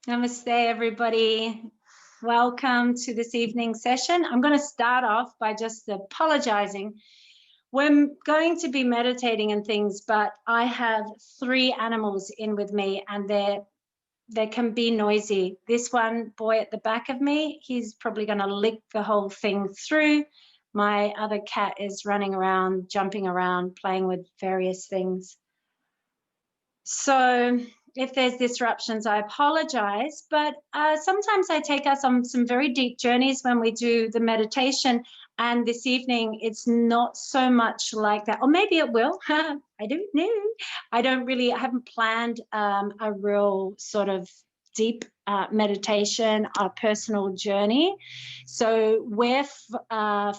Namaste, everybody. Welcome to this evening session. I'm going to start off by just apologizing. We're going to be meditating and things, but I have 3 animals in with me and they can be noisy. This one boy at the back of me, he's probably going to lick the whole thing through. My other cat is running around, jumping around, playing with various things. So if there's disruptions, I apologize, but sometimes I take us on some very deep journeys when we do the meditation, and this evening it's not so much like that, or maybe it will. I don't know. I haven't planned a real sort of deep meditation, a personal journey. So we're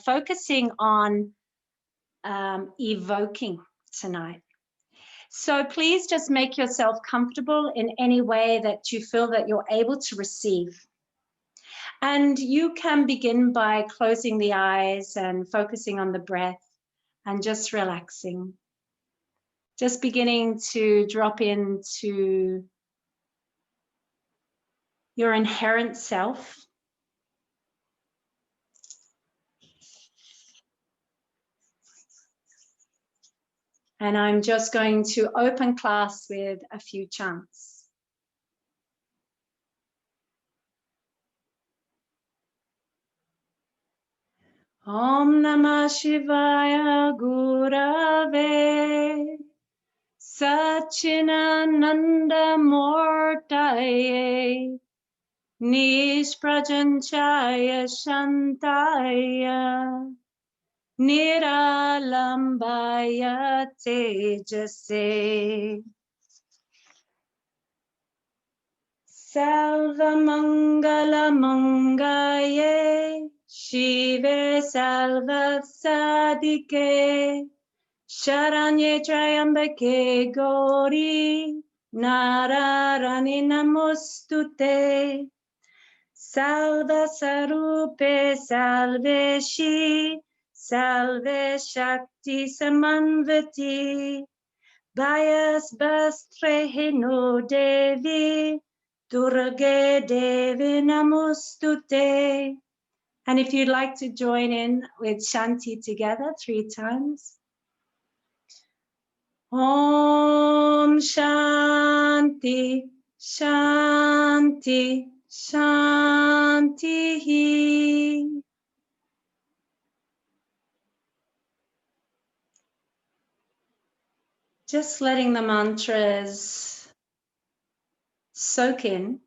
focusing on evoking tonight. So please just make yourself comfortable in any way that you feel that you're able to receive. And you can begin by closing the eyes and focusing on the breath and just relaxing. Just beginning to drop into your inherent self. And I'm just going to open class with a few chants. Om Namah Shivaya Gurave Satchinananda Mortaye Nishprajanchaya Shantaya Niralambaya Tejase Salvamangala Mangaye Shive Salva Sadike Sharanye Trayambake Gauri Nararani Namostute Salva Sarupe Salve Shi Salve Shakti Samanvati Vyas Bastre Hino Devi Durga Devi Namostute. And if you'd like to join in with Shanti together 3 times. Om Shanti, Shanti, Shanti. Just letting the mantras soak in.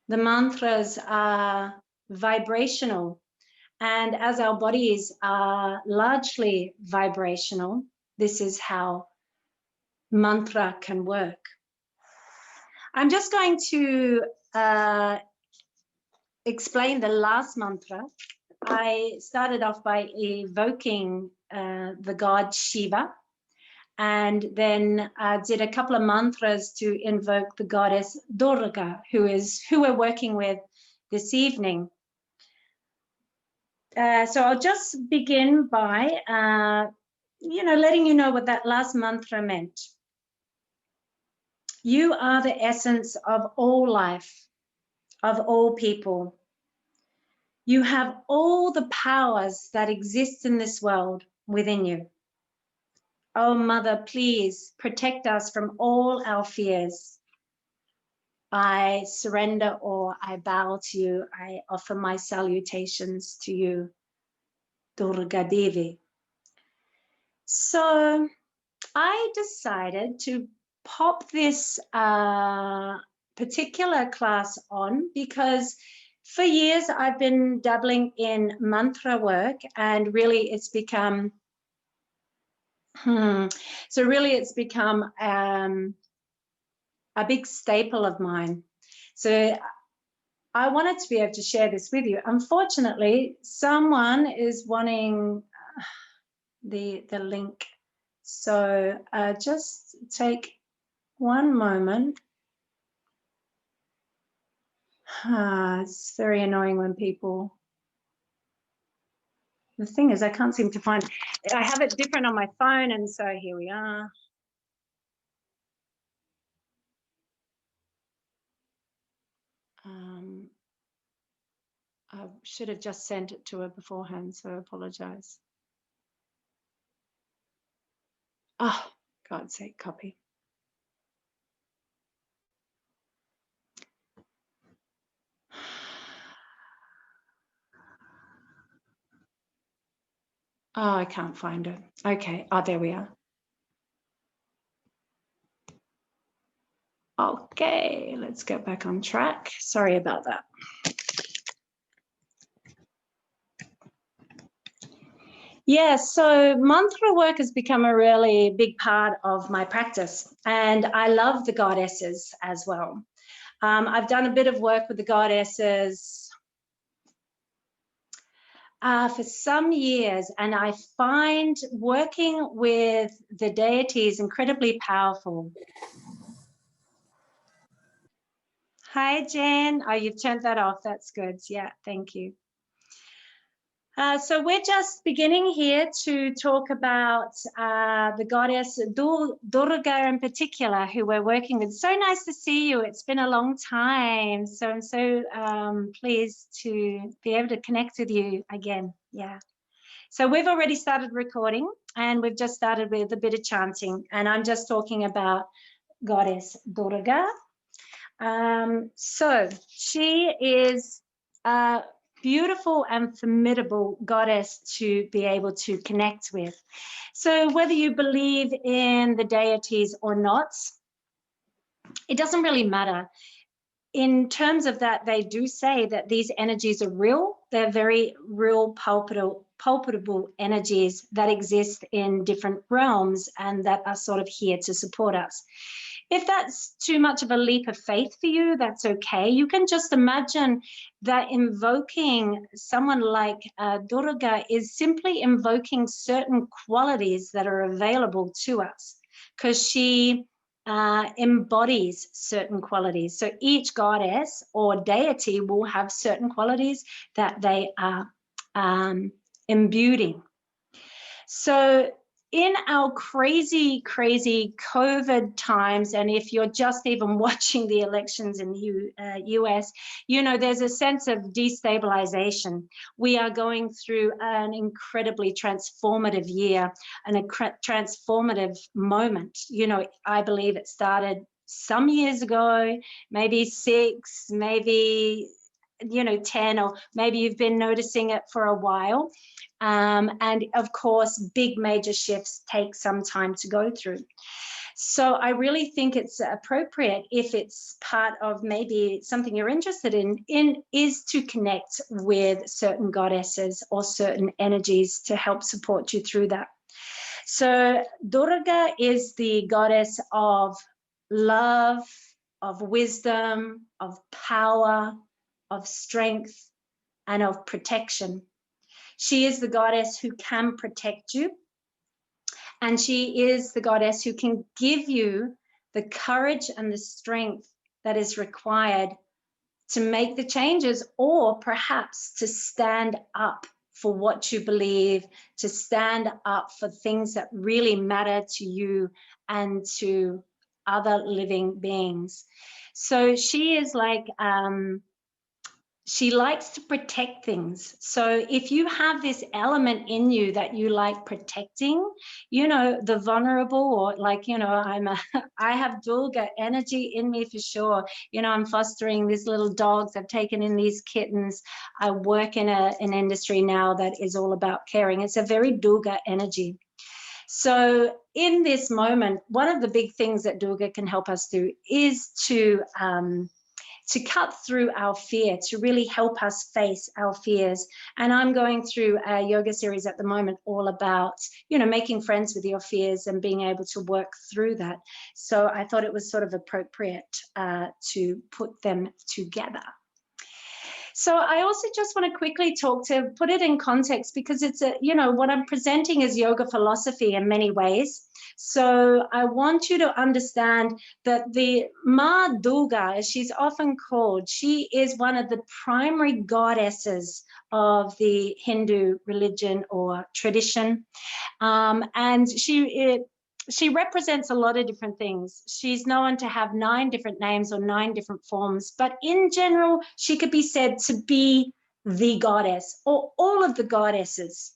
The mantras are vibrational. And as our bodies are largely vibrational, this is how mantra can work. I'm just going to explain the last mantra. I started off by evoking the god Shiva, and then did a couple of mantras to invoke the goddess Durga, who we're working with this evening. So I'll just begin by, letting you know what that last mantra meant. You are the essence of all life, of all people. You have all the powers that exist in this world within you. Oh, Mother, please protect us from all our fears. I surrender or I bow to you. I offer my salutations to you, Durga Devi. So I decided to pop this particular class on because for years I've been dabbling in mantra work, and really it's become a big staple of mine. So I wanted to be able to share this with you. Unfortunately, someone is wanting the link. So just take one moment. It's very annoying when people... The thing is, I can't seem to find... I have it different on my phone, and so here we are. I should have just sent it to her beforehand, so I apologize. Oh, God's sake, copy. Oh, I can't find it. Okay. Oh, there we are. Okay, let's get back on track. Sorry about that. Yeah, so mantra work has become a really big part of my practice, and I love the goddesses as well. I've done a bit of work with the goddesses for some years, and I find working with the deities incredibly powerful. Hi, Jen. Oh, you've turned that off. That's good. Yeah, thank you. So we're just beginning here to talk about the goddess Durga in particular, who we're working with. So nice to see you. It's been a long time. So I'm so pleased to be able to connect with you again. Yeah. So we've already started recording, and we've just started with a bit of chanting. And I'm just talking about goddess Durga. So she is beautiful and formidable goddess to be able to connect with. So whether you believe in the deities or not, it doesn't really matter. In terms of that, they do say that these energies are real. They're very real, palpable energies that exist in different realms and that are sort of here to support us. If that's too much of a leap of faith for you, that's okay. You can just imagine that invoking someone like Durga is simply invoking certain qualities that are available to us, because she embodies certain qualities. So each goddess or deity will have certain qualities that they are imbuing. So in our crazy COVID times, and if you're just even watching the elections in the US, you know, there's a sense of destabilization. We are going through an incredibly transformative year and a transformative moment. You know, I believe it started some years ago, maybe 6, maybe, you know, 10, or maybe you've been noticing it for a while. And of course, big major shifts take some time to go through. So I really think it's appropriate, if it's part of maybe something you're interested in is to connect with certain goddesses or certain energies to help support you through that. So Durga is the goddess of love, of wisdom, of power, of strength, and of protection. She is the goddess who can protect you, and she is the goddess who can give you the courage and the strength that is required to make the changes, or perhaps to stand up for what you believe, to stand up for things that really matter to you and to other living beings. So she is like, she likes to protect things. So if you have this element in you that you like protecting, you know, the vulnerable, or like, you know, I have Durga energy in me for sure. You know, I'm fostering these little dogs. I've taken in these kittens. I work in an industry now that is all about caring. It's a very Durga energy. So in this moment, one of the big things that Durga can help us do is to cut through our fear, to really help us face our fears. And I'm going through a yoga series at the moment all about, you know, making friends with your fears and being able to work through that. So I thought it was sort of appropriate to put them together. So I also just want to quickly talk, to put it in context, because it's a, you know, what I'm presenting is yoga philosophy in many ways. So I want you to understand that the Ma Durga, as she's often called, she is one of the primary goddesses of the Hindu religion or tradition. And she represents a lot of different things. She's known to have 9 different names or 9 different forms, but in general, she could be said to be the goddess or all of the goddesses.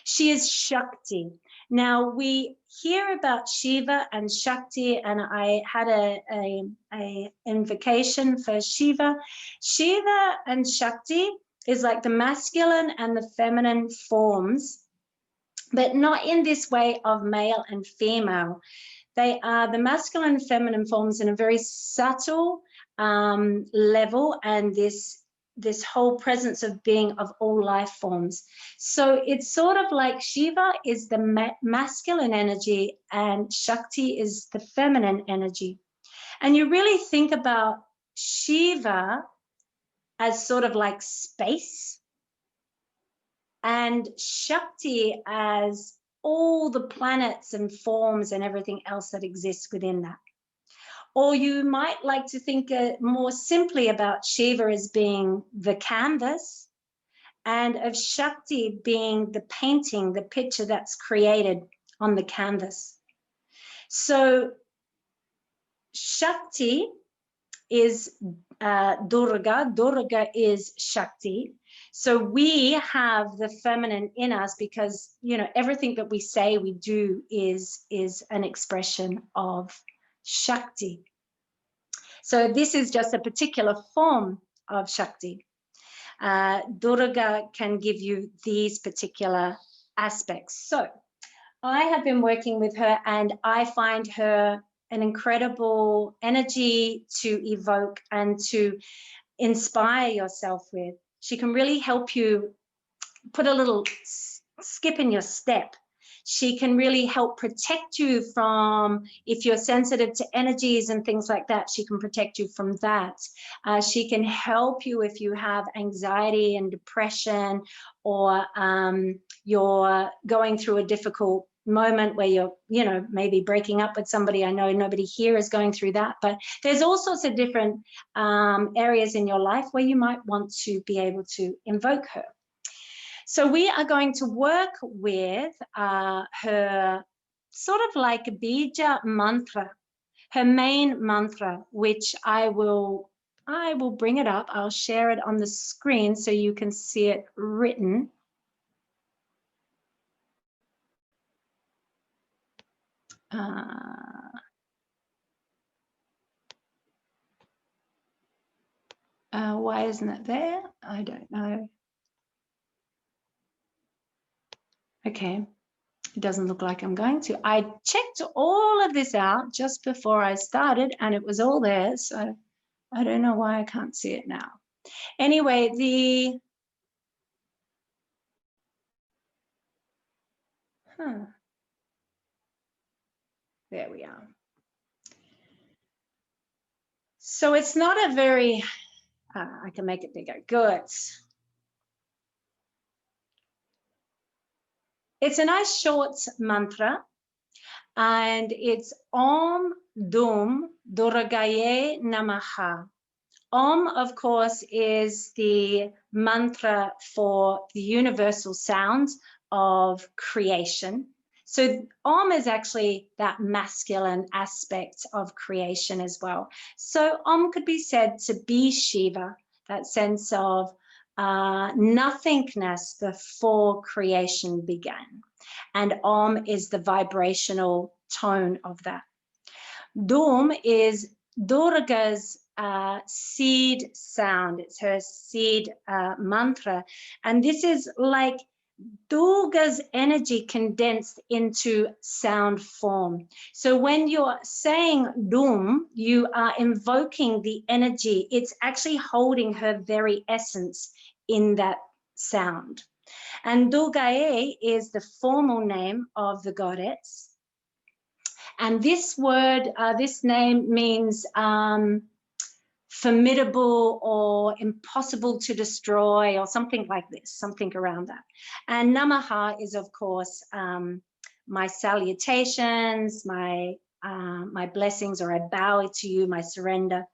She is Shakti. Now we hear about Shiva and Shakti, and I had a invocation for Shiva. Shiva and Shakti is like the masculine and the feminine forms, but not in this way of male and female. They are the masculine and feminine forms in a very subtle level, and this whole presence of being of all life forms. So it's sort of like Shiva is the masculine energy and Shakti is the feminine energy. And you really think about Shiva as sort of like space and Shakti as all the planets and forms and everything else that exists within that. Or you might like to think more simply about Shiva as being the canvas and of Shakti being the painting, the picture that's created on the canvas. So Shakti is Durga, Durga is Shakti. So we have the feminine in us because, you know, everything that we say, we do is an expression of Shakti. So this is just a particular form of Shakti. Durga can give you these particular aspects. So I have been working with her and I find her an incredible energy to evoke and to inspire yourself with. She can really help you put a little skip in your step. She can really help protect you from, if you're sensitive to energies and things like that, she can protect you from that. She can help you if you have anxiety and depression, or you're going through a difficult moment where you're, you know, maybe breaking up with somebody. I know nobody here is going through that, but there's all sorts of different areas in your life where you might want to be able to invoke her. So we are going to work with her sort of like bija mantra, her main mantra, which I will bring it up. I'll share it on the screen so you can see it written. Why isn't it there? I don't know. Okay, it doesn't look like I'm going to. I checked all of this out just before I started and it was all there, so I don't know why I can't see it now. Anyway, there we are. So it's not a very, I can make it bigger, good. It's a nice short mantra, and it's Om Dum Durgaye Namaha. Om, of course, is the mantra for the universal sound of creation. So Om is actually that masculine aspect of creation as well. So Om could be said to be Shiva, that sense of nothingness before creation began. And Om is the vibrational tone of that. Dum is Durga's seed sound. It's her seed mantra. And this is like Durga's energy condensed into sound form. So when you're saying Dum, you are invoking the energy. It's actually holding her very essence in that sound. And Durgae is the formal name of the goddess. And this word, this name means formidable or impossible to destroy, or something like this, something around that. And Namaha is, of course, my salutations, my blessings, or I bow to you, my surrender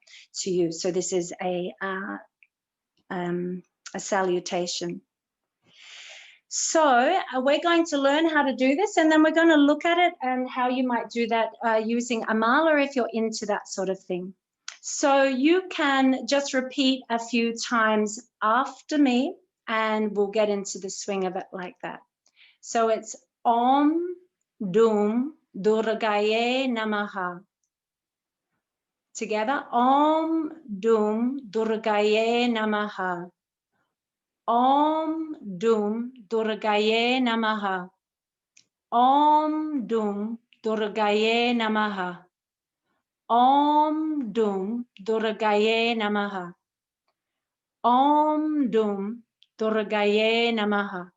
to you. So this is a salutation. So we're going to learn how to do this, and then we're going to look at it and how you might do that using a mala if you're into that sort of thing. So you can just repeat a few times after me. and we'll get into the swing of it like that. So it's Om Dum Durgaye Namaha. Together, Om Dum Durgaye Namaha. Om Dum Durgaye Namaha. Om Dum Durgaye Namaha. Om Dum Durgaye Namaha. Om Dum Durgaye Namaha.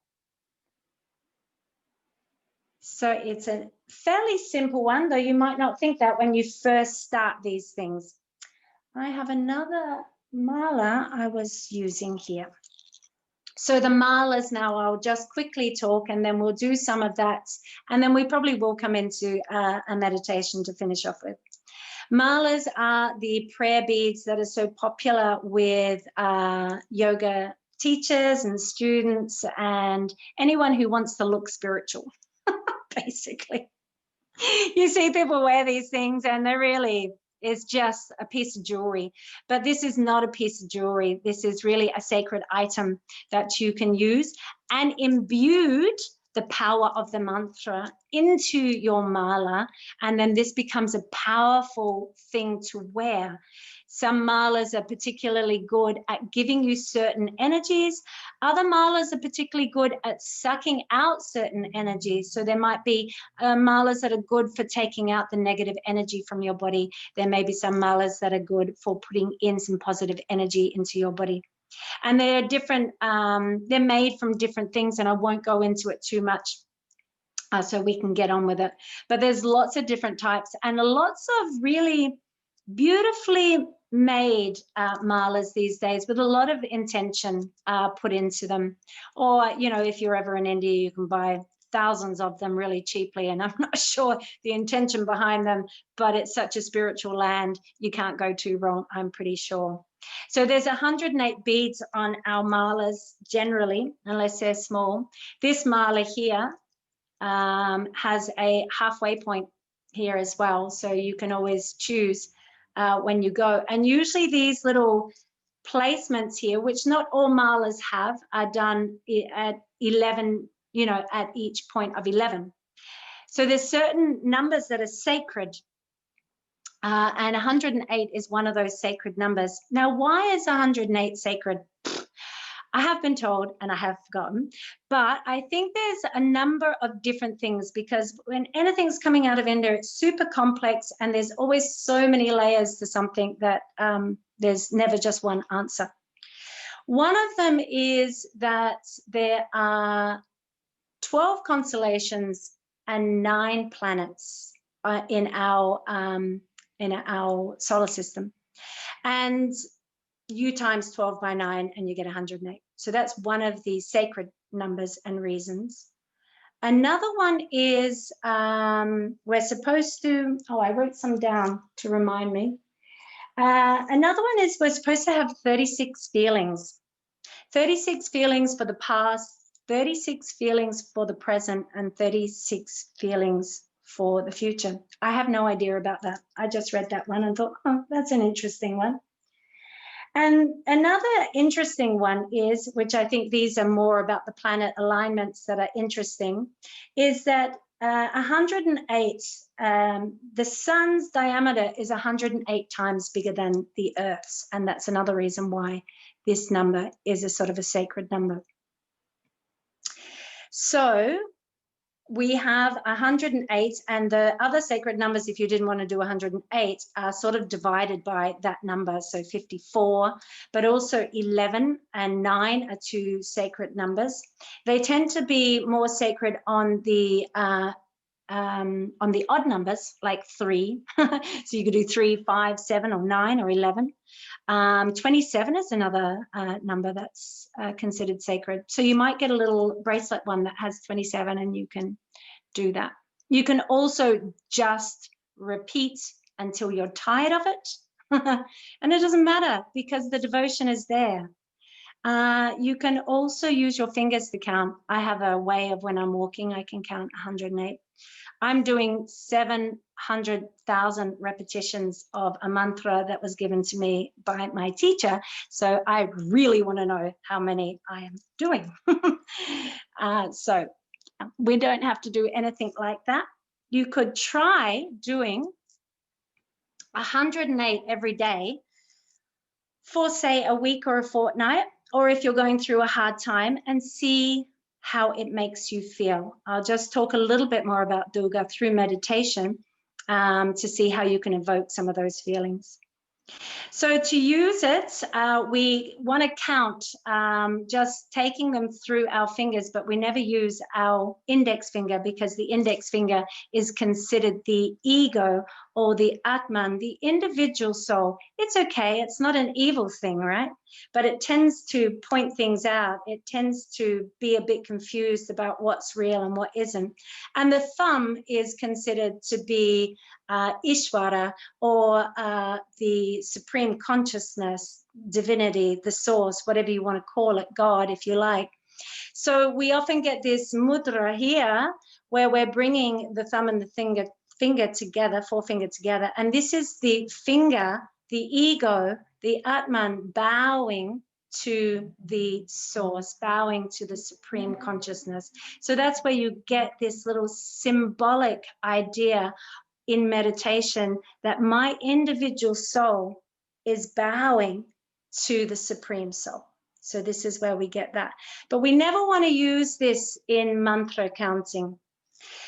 So it's a fairly simple one, though you might not think that when you first start these things. I have another mala I was using here. So the malas now, I'll just quickly talk and then we'll do some of that. And then we probably will come into a meditation to finish off with. Malas are the prayer beads that are so popular with yoga teachers and students and anyone who wants to look spiritual, basically. You see people wear these things and they're really, is just a piece of jewelry, but this is not a piece of jewelry. This is really a sacred item that you can use, and imbued the power of the mantra into your mala, and then this becomes a powerful thing to wear. Some malas are particularly good at giving you certain energies. Other malas are particularly good at sucking out certain energies. So there might be malas that are good for taking out the negative energy from your body. There may be some malas that are good for putting in some positive energy into your body. And they're different, they're made from different things, and I won't go into it too much so we can get on with it. But there's lots of different types and lots of really beautifully made malas these days with a lot of intention put into them. Or, you know, if you're ever in India, you can buy thousands of them really cheaply, and I'm not sure the intention behind them, but it's such a spiritual land, you can't go too wrong, I'm pretty sure. So there's 108 beads on our malas generally, unless they're small. This mala here has a halfway point here as well, so you can always choose when you go. And usually these little placements here, which not all malas have, are done at 11, you know, at each point of 11. So there's certain numbers that are sacred, and 108 is one of those sacred numbers. Now, why is 108 sacred? I have been told, and I have forgotten, but I think there's a number of different things, because when anything's coming out of India, it's super complex and there's always so many layers to something that there's never just one answer. One of them is that there are 12 constellations and 9 planets in our solar system. And you times 12 by 9 and you get 108. So that's one of the sacred numbers and reasons. Another one is we're supposed to, oh, I wrote some down to remind me. Another one is we're supposed to have 36 feelings. 36 feelings for the past, 36 feelings for the present, and 36 feelings for the future. I have no idea about that. I just read that one and thought, oh, that's an interesting one. And another interesting one is, which I think these are more about the planet alignments that are interesting, is that 108, the sun's diameter is 108 times bigger than the Earth's. And that's another reason why this number is a sort of a sacred number. So we have 108, and the other sacred numbers, if you didn't want to do 108, are sort of divided by that number. So 54, but also 11 and 9 are 2 sacred numbers. They tend to be more sacred on the odd numbers, like 3. So you could do 3, 5, 7, or 9, or 11. 27 is another number that's considered sacred. So you might get a little bracelet one that has 27, and you can do that. You can also just repeat until you're tired of it. And it doesn't matter, because the devotion is there. You can also use your fingers to count. I have a way of, when I'm walking, I can count 108. I'm doing 700,000 repetitions of a mantra that was given to me by my teacher. So I really want to know how many I am doing. So we don't have to do anything like that. You could try doing 108 every day for, say, a week or a fortnight, or if you're going through a hard time, and see how it makes you feel. I'll just talk a little bit more about Durga through meditation to see how you can evoke some of those feelings. So to use it, we want to count, just taking them through our fingers, but we never use our index finger because the index finger is considered the ego or the Atman, the individual soul. It's okay. It's not an evil thing, right? But it tends to point things out. It tends to be a bit confused about what's real and what isn't. And the thumb is considered to be Ishvara, or the supreme consciousness, divinity, the source, whatever you want to call it, God, if you like. So we often get this mudra here where we're bringing the thumb and the finger together, forefinger together. And this is the finger, the ego, the Atman bowing to the source, bowing to the supreme consciousness. So that's where you get this little symbolic idea in meditation that my individual soul is bowing to the supreme soul. So this is where we get that. But we never want to use this in mantra counting.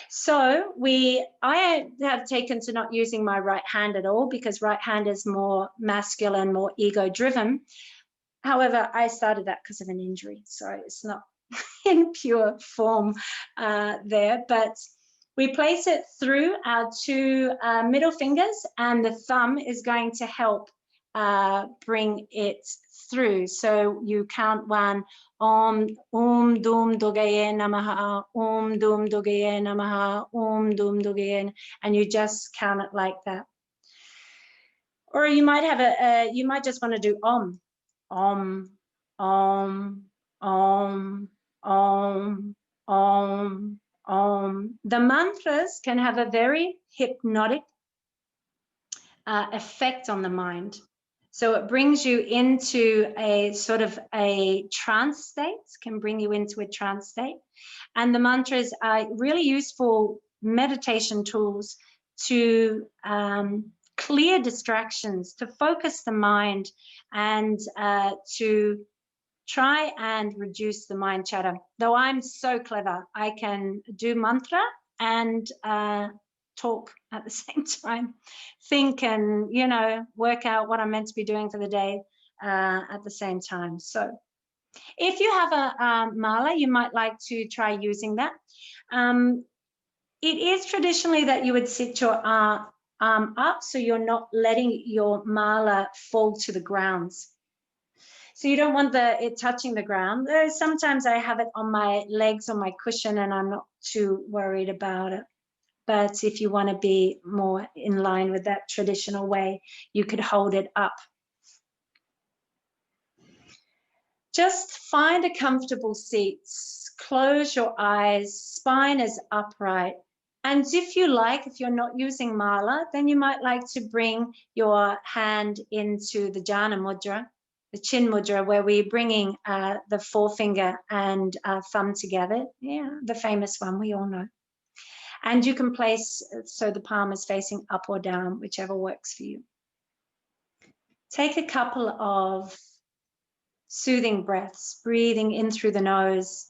So I have taken to not using my right hand at all, because right hand is more masculine, more ego driven. However, I started that because of an injury. So it's not in pure form there, but we place it through our two middle fingers, and the thumb is going to help bring it through. So you count one, Om Dum Durgaye Namaha, Om Dum Durgaye Namaha, Om Dum Durgaye, and you just count it like that. Or you might have you might just want to do Om, Om, Om, Om, Om, Om. The mantras can have a very hypnotic effect on the mind. So it brings you into a sort of a trance state, can bring you into a trance state. And the mantras are really useful meditation tools to clear distractions, to focus the mind, and to try and reduce the mind chatter. Though I'm so clever, I can do mantra and talk at the same time, think and, you know, work out what I'm meant to be doing for the day at the same time. So if you have a mala, you might like to try using that. It is traditionally that you would sit your arm up, so you're not letting your mala fall to the ground. So you don't want it touching the ground. Sometimes I have it on my legs, on my cushion, and I'm not too worried about it. But if you want to be more in line with that traditional way, you could hold it up. Just find a comfortable seat. Close your eyes, spine is upright. And if you like, if you're not using mala, then you might like to bring your hand into the jhana mudra, the chin mudra, where we're bringing the forefinger and thumb together. Yeah, the famous one we all know. And you can place, so the palm is facing up or down, whichever works for you. Take a couple of soothing breaths, breathing in through the nose.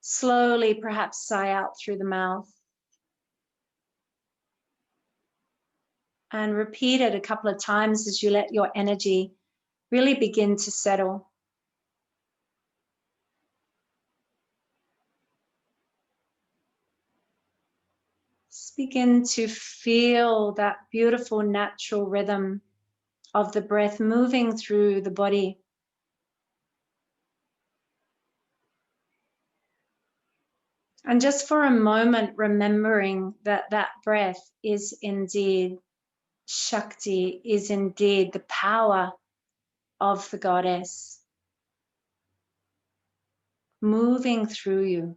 Slowly, perhaps sigh out through the mouth. And repeat it a couple of times as you let your energy really begin to settle. Just begin to feel that beautiful natural rhythm of the breath moving through the body. And just for a moment, remembering that that breath is indeed Shakti, is indeed the power of the goddess moving through you.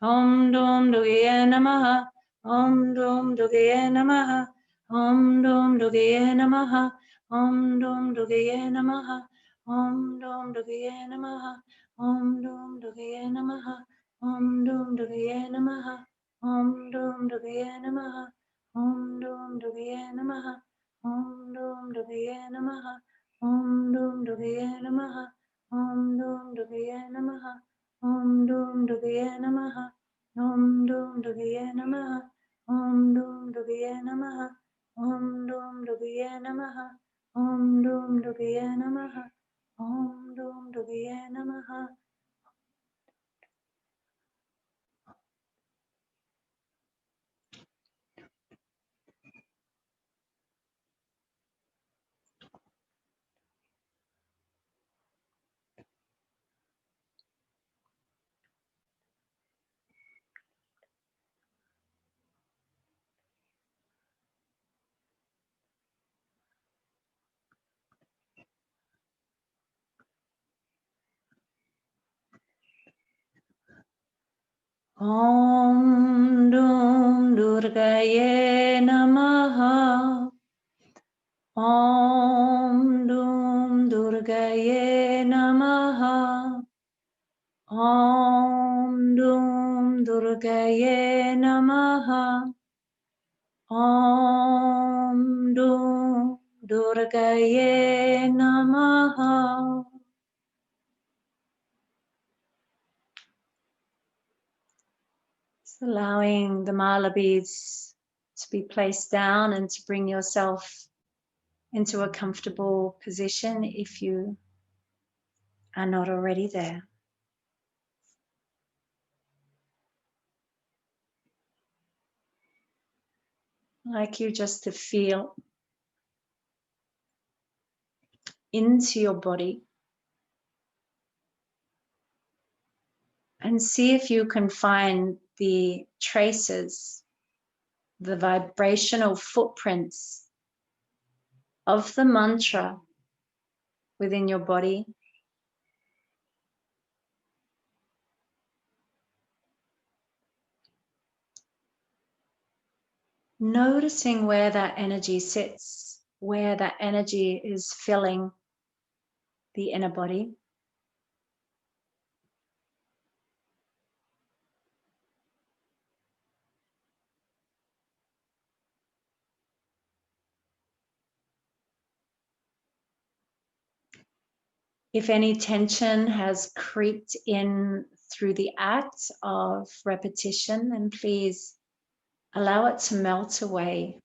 Om Dum Durga Namaha. Om Dum Durga Namaha. Om Dum Durga Namaha. Om Dum Durga Namaha. Om Dum Durga Namaha. Om Dum Durga Namaha. Om Dum Durga Namaha. Om Dum Durga Namaha. Om Dum Durga Namaha. Om Dum Durga Namaha. Om Dum Durga Namaha. Om Dum Durga Namaha. Om Dum Durga Namaha. Om Dum Durga Namaha. Om Dum Durga Namaha. Om Dum Durga Namaha. Om Dum Durga Namaha. Om Dum Durga Namaha. Om Dum Durgaye Namaha. Om Dum Durgaye Namaha. Om Dum Durgaye Namaha. Om Dum Durgaye Namaha. Just allowing the mala beads to be placed down and to bring yourself into a comfortable position if you are not already there. I'd like you just to feel into your body and see if you can find the traces, the vibrational footprints of the mantra within your body. Noticing where that energy sits, where that energy is filling the inner body. If any tension has creeped in through the act of repetition, then please allow it to melt away.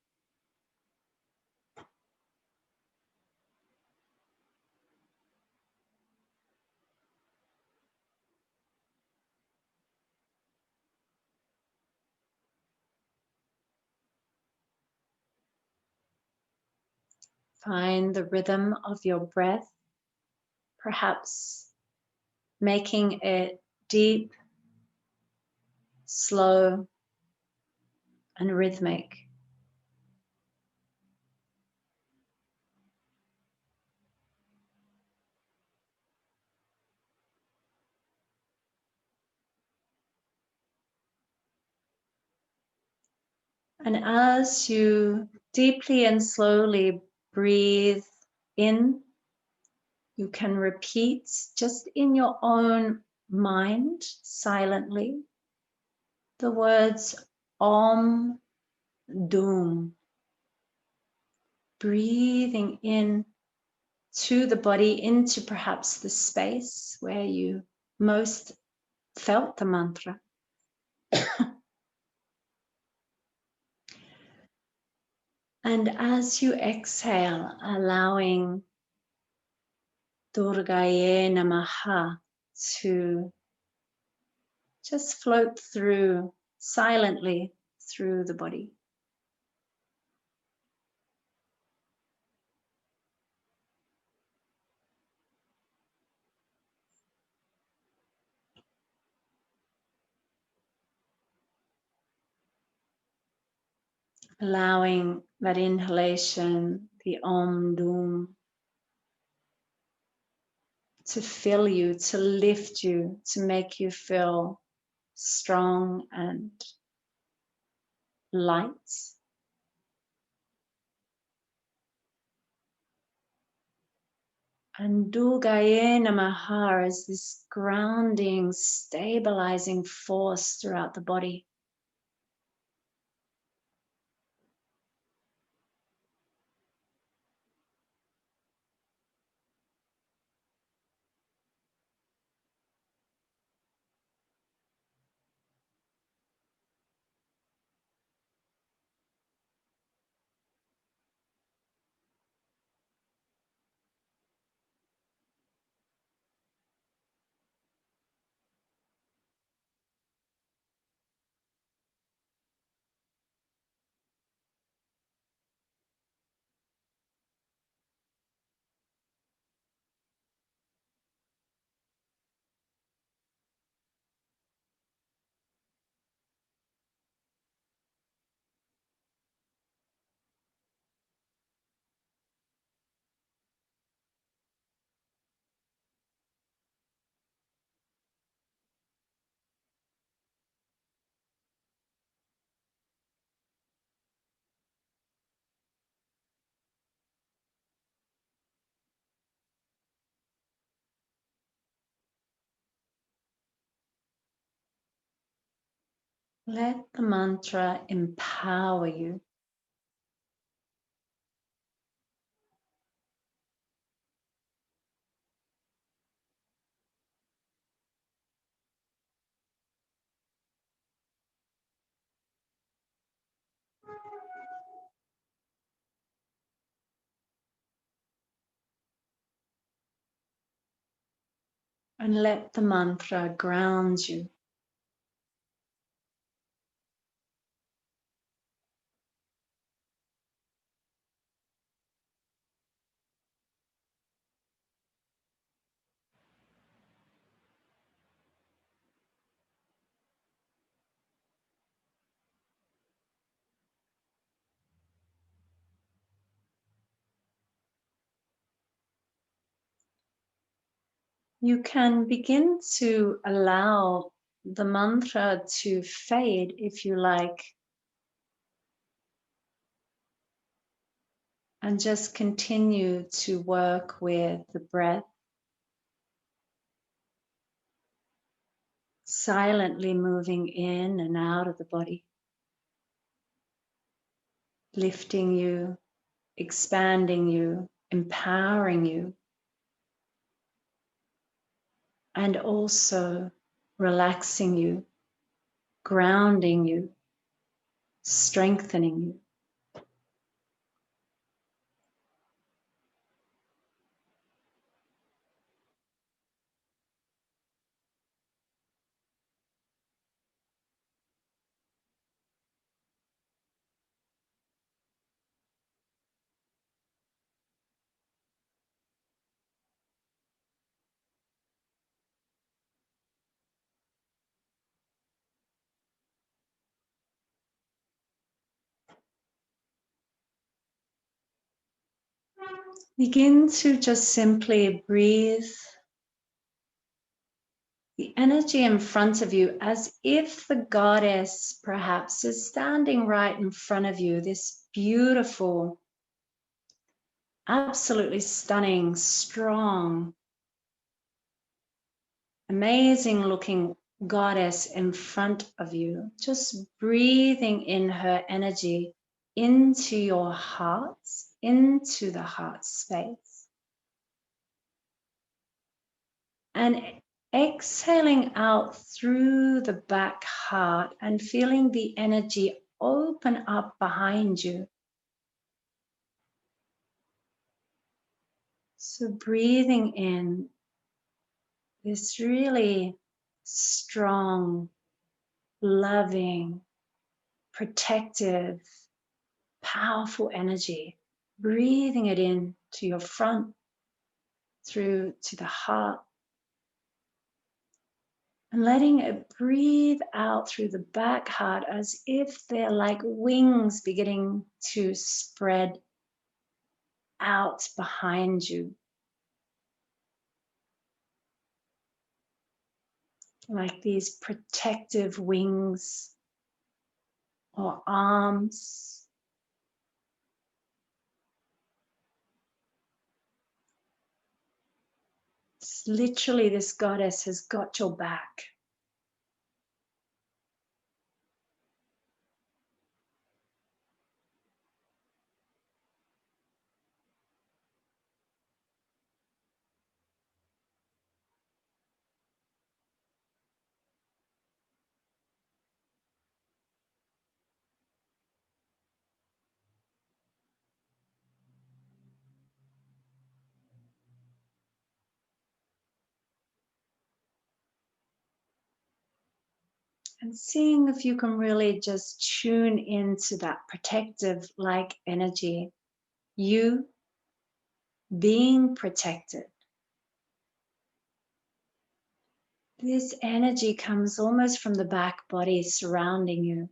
Find the rhythm of your breath, perhaps making it deep, slow, and rhythmic. And as you deeply and slowly breathe in, you can repeat just in your own mind, silently, the words Om Dum. Breathing in to the body, into perhaps the space where you most felt the mantra. And as you exhale, allowing Durgaye Namaha to just float through silently through the body. Allowing that inhalation, the Om Dum, to fill you, to lift you, to make you feel strong and light. And Durga Namaha is this grounding, stabilizing force throughout the body. Let the mantra empower you. And let the mantra ground you. You can begin to allow the mantra to fade if you like, and just continue to work with the breath, silently moving in and out of the body, lifting you, expanding you, empowering you, and also relaxing you, grounding you, strengthening you. Begin to just simply breathe the energy in front of you as if the goddess perhaps is standing right in front of you, this beautiful, absolutely stunning, strong, amazing looking goddess in front of you, just breathing in her energy into your heart, into the heart space. And exhaling out through the back heart and feeling the energy open up behind you. So breathing in this really strong, loving, protective, powerful energy, breathing it in to your front, through to the heart, and letting it breathe out through the back heart as if they're like wings beginning to spread out behind you. like these protective wings or arms. It's literally, this goddess has got your back. And seeing if you can really just tune into that protective like energy. You being protected. This energy comes almost from the back body surrounding you.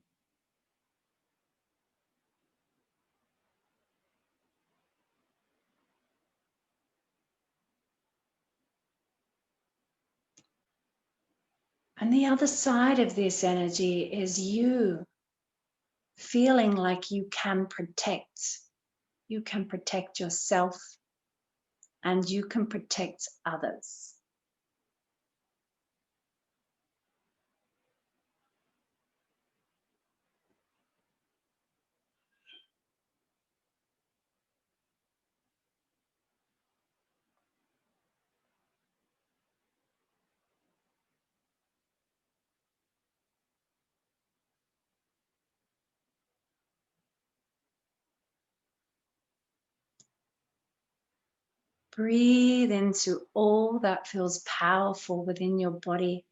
And the other side of this energy is you feeling like you can protect. You can protect yourself and you can protect others. Breathe into all that feels powerful within your body,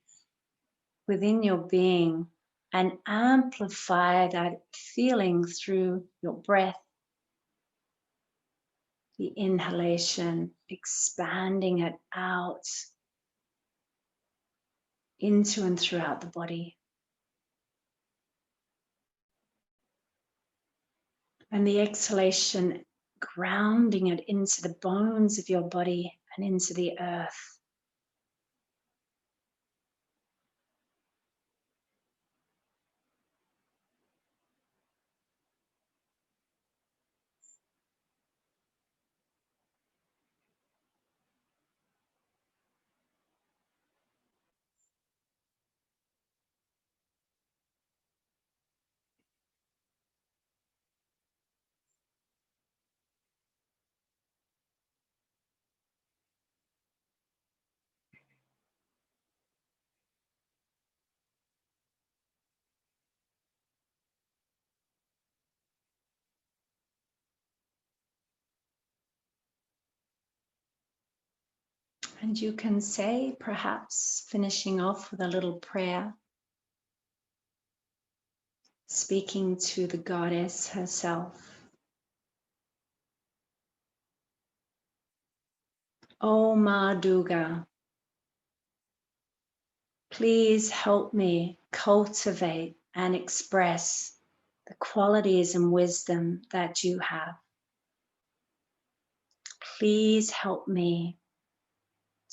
within your being, and amplify that feeling through your breath. The inhalation, expanding it out into and throughout the body. And the exhalation, grounding it into the bones of your body and into the earth. And you can say, perhaps finishing off with a little prayer, speaking to the goddess herself. O Ma Durga, please help me cultivate and express the qualities and wisdom that you have. Please help me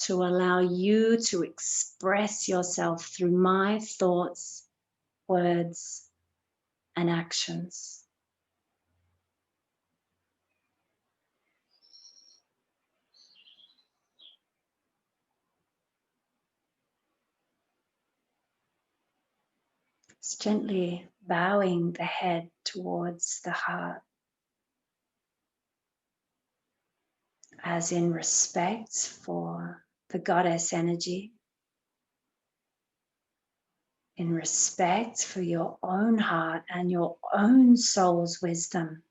to allow you to express yourself through my thoughts, words, and actions. Just gently bowing the head towards the heart, as in respect for the goddess energy, in respect for your own heart and your own soul's wisdom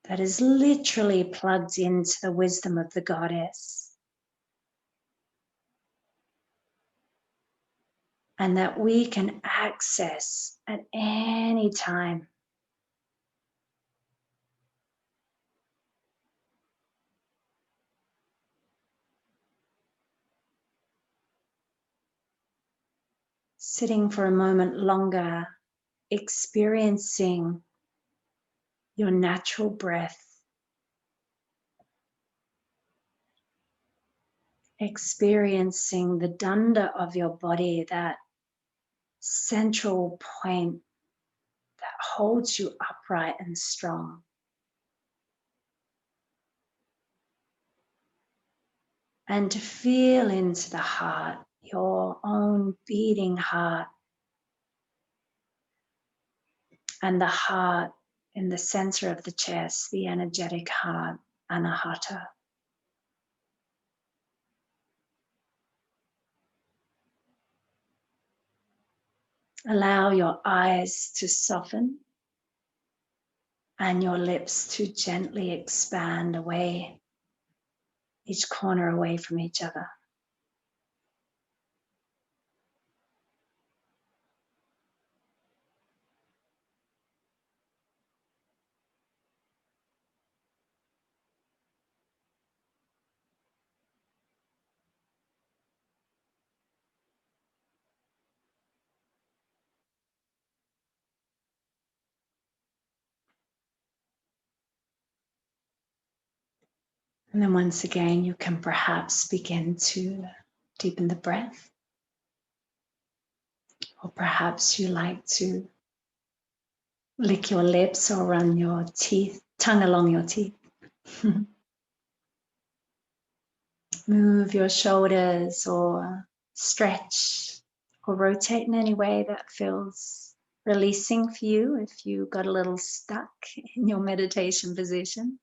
that is literally plugged into the wisdom of the goddess, and that we can access at any time. Sitting for a moment longer, experiencing your natural breath, experiencing the danda of your body, that central point that holds you upright and strong. And to feel into the heart, your own beating heart, and the heart in the center of the chest, the energetic heart, anahata. Allow your eyes to soften and your lips to gently expand away, each corner away from each other. And then once again, you can perhaps begin to deepen the breath, or perhaps you like to lick your lips or run your tongue along your teeth. Move your shoulders or stretch or rotate in any way that feels releasing for you if you got a little stuck in your meditation position.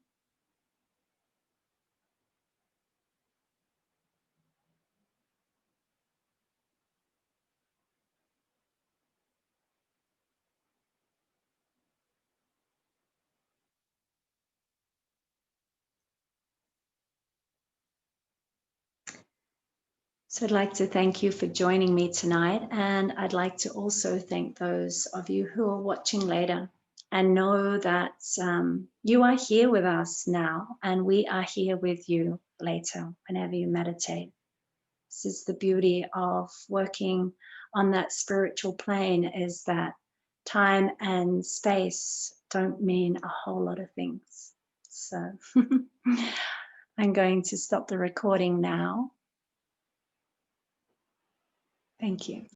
So I'd like to thank you for joining me tonight, and I'd like to also thank those of you who are watching later, and know that you are here with us now, and we are here with you later whenever you meditate. This is the beauty of working on that spiritual plane, is that time and space don't mean a whole lot of things. So I'm going to stop the recording now. Thank you.